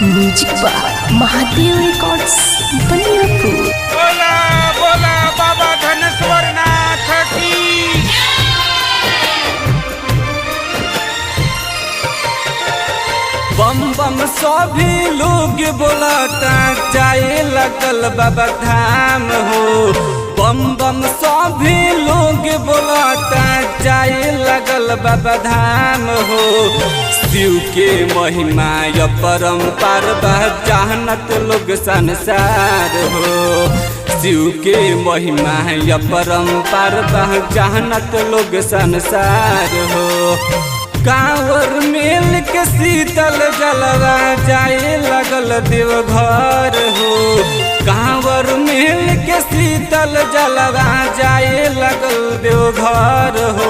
Music by Mahadev Records Baniyapur. बोला बोला बाबा धनेश्वर नाथ की। बम बम सभी लोग बोलाता जाए लगल बाबा धाम हो। बम बम सभी लोग बोलाता जाए लगल बाबा धाम हो। शिव के महिमा या परम्पार बा जानत लोग संसार हो। शिव के महिमा या परम्पार बा जानत लोग संसार हो। कांवर मेल के शीतल जलवा जाए लगल देवघर हो। कांवर मेल के शीतल जलवा जाए लगल देवघर हो।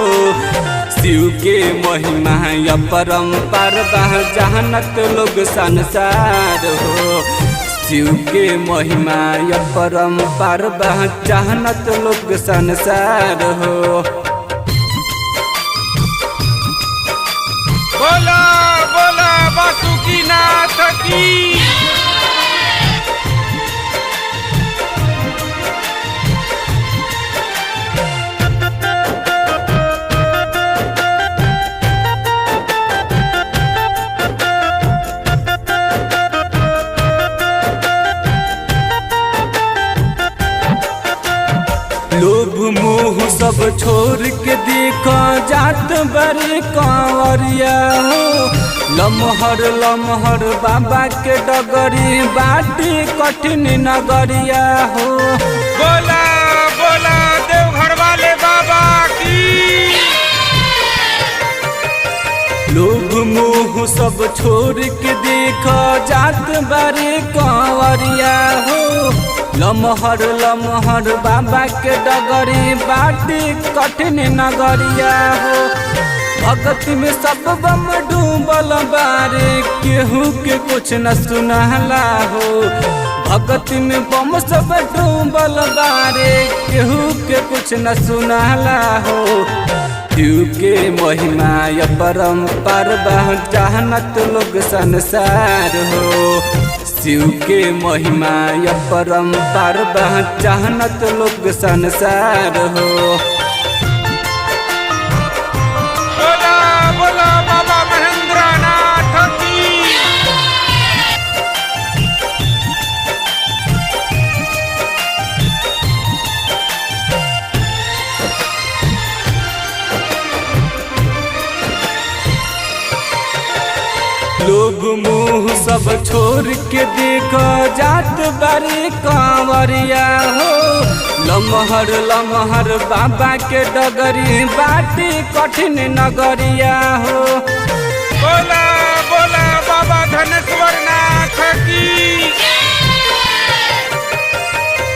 शिव के महिमा या परम्पार बा जानत लोग संसार हो। शिव के महिमा या परम्पार बा जानत लोग संसार हो। बोला बोला बासुकीनाथ की। लोभ मोह सब छोड़ के देखो जात बड़े कांवरिया हो। लमहर लमहर बाबा के डगरी बाटी कठिन नगरिया हो। बोला बोला देवघर वाले बाबा की। लोभ मोह सब छोड़ के देखो जात बड़े कांवरिया हो। लमहर लमहर बाबा के डगरी बाटी कठिन नगरिया हो। भगति में सब बम डूबल बारे केहू के कुछ न सुनहला हो। भगति में बम सब डूबल बारे केहू के कुछ न सुनहला हो। शिव के महिमा या परम्पार बा जानत लोग संसार हो। शिव के महिमा या परम्पार बा जानत लोग संसार हो। बोला बोला बाबा महेंद्र नाथ की। लोभ मोह सब छोड़ के देखो जात बारे कांवरिया हो। लमहर लमहर बाबा के डगरी बाटी कठिन नगरिया हो। बोला बोला बाबा धनेश्वर नाथ की।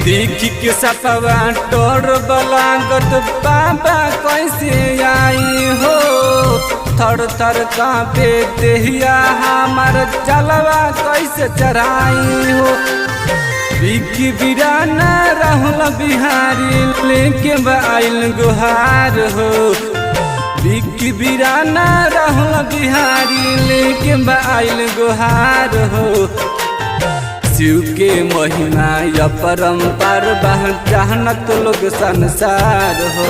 देखी के सपवा तोड़ बलागत बाबा कैसे आई हो। थर थर कांपे देहिया हमार जलवा कैसे चढ़ाई हो। बिकी बिराना राहुल बिहारी लेके आइल गुहार हो। बिकी बिराना राहुल बिहारी लेके आइल गुहार हो। शिव के महिमा या परम्पार बा जानत लोग संसार हो।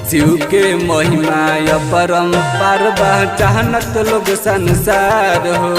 शिव के महिमा या परम्पार बा जानत लोग संसार हो।